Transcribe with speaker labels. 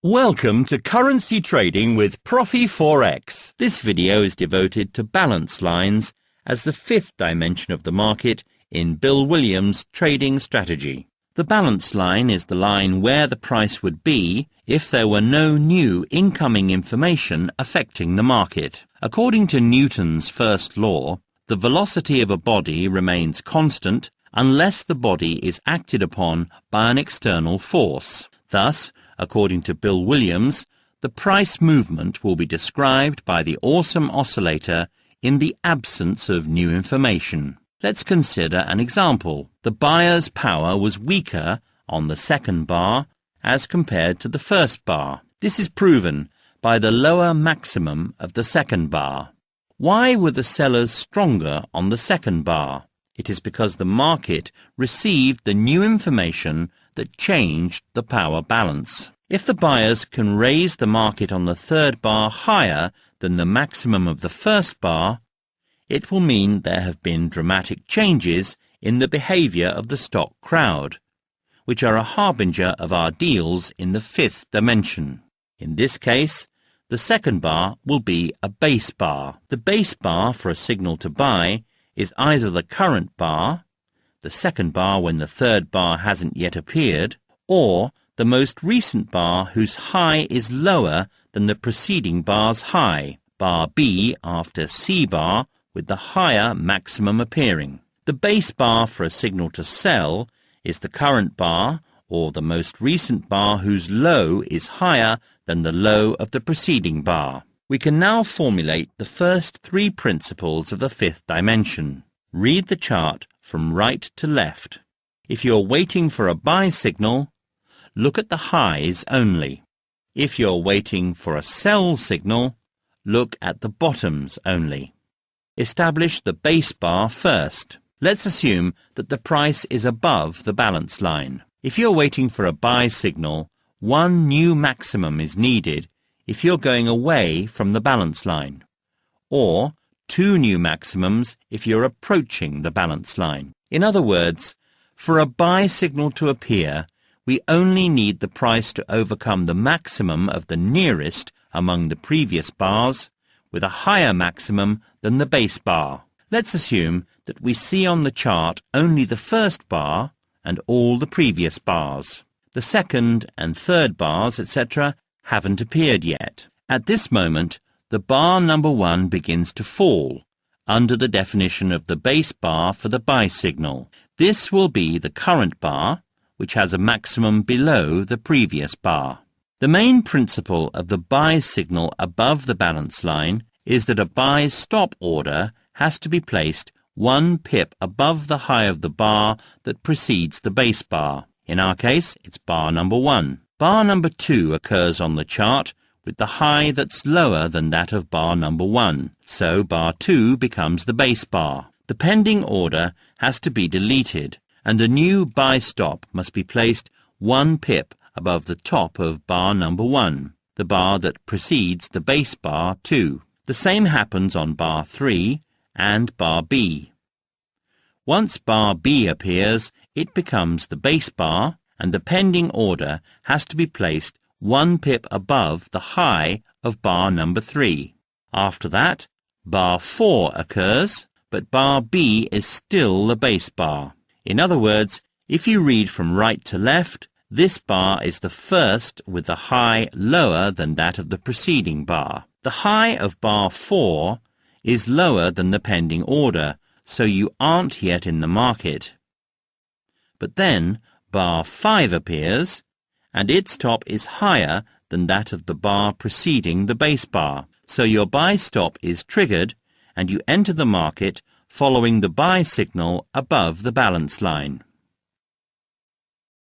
Speaker 1: Welcome to Currency Trading with Profi Forex. This video is devoted to balance lines as the fifth dimension of the market in Bill Williams' trading strategy. The balance line is the line where the price would be if there were no new incoming information affecting the market. According to Newton's first law, the velocity of a body remains constant unless the body is acted upon by an external force. Thus, according to Bill Williams, the price movement will be described by the awesome oscillator in the absence of new information. Let's consider an example. The buyer's power was weaker on the second bar as compared to the first bar. This is proven by the lower maximum of the second bar. Why were the sellers stronger on the second bar? It is because the market received the new information that changed the power balance. If the buyers can raise the market on the third bar higher than the maximum of the first bar, it will mean there have been dramatic changes in the behavior of the stock crowd, which are a harbinger of our deals in the fifth dimension. In this case, the second bar will be a base bar. The base bar for a signal to buy is either the current bar, the second bar when the third bar hasn't yet appeared, or the most recent bar whose high is lower than the preceding bar's high, bar B after C bar with the higher maximum appearing. The base bar for a signal to sell is the current bar or the most recent bar whose low is higher than the low of the preceding bar. We can now formulate the first three principles of the fifth dimension. Read the chart from right to left. If you're waiting for a buy signal, look at the highs only. If you're waiting for a sell signal, look at the bottoms only. Establish the base bar first. Let's assume that the price is above the balance line. If you're waiting for a buy signal, one new maximum is needed if you're going away from the balance line, or two new maximums if you're approaching the balance line. In other words, for a buy signal to appear, we only need the price to overcome the maximum of the nearest among the previous bars with a higher maximum than the base bar. Let's assume that we see on the chart only the first bar and all the previous bars. The second and third bars, etc., haven't appeared yet. At this moment, the bar number 1 begins to fall under the definition of the base bar for the buy signal. This will be the current bar, which has a maximum below the previous bar. The main principle of the buy signal above the balance line is that a buy stop order has to be placed 1 pip above the high of the bar that precedes the base bar. In our case, it's bar number 1. Bar number 2 occurs on the chart with the high that's lower than that of bar number 1, so bar 2 becomes the base bar. The pending order has to be deleted, and a new buy stop must be placed 1 pip above the top of bar number 1, the bar that precedes the base bar 2. The same happens on bar 3 and bar B. Once bar B appears, it becomes the base bar, and the pending order has to be placed 1 pip above the high of bar number 3. After that, bar 4 occurs, but bar B is still the base bar. In other words, if you read from right to left, this bar is the first with the high lower than that of the preceding bar. The high of bar 4 is lower than the pending order, so you aren't yet in the market. But then bar 5 appears, and its top is higher than that of the bar preceding the base bar. So your buy stop is triggered, and you enter the market following the buy signal above the balance line.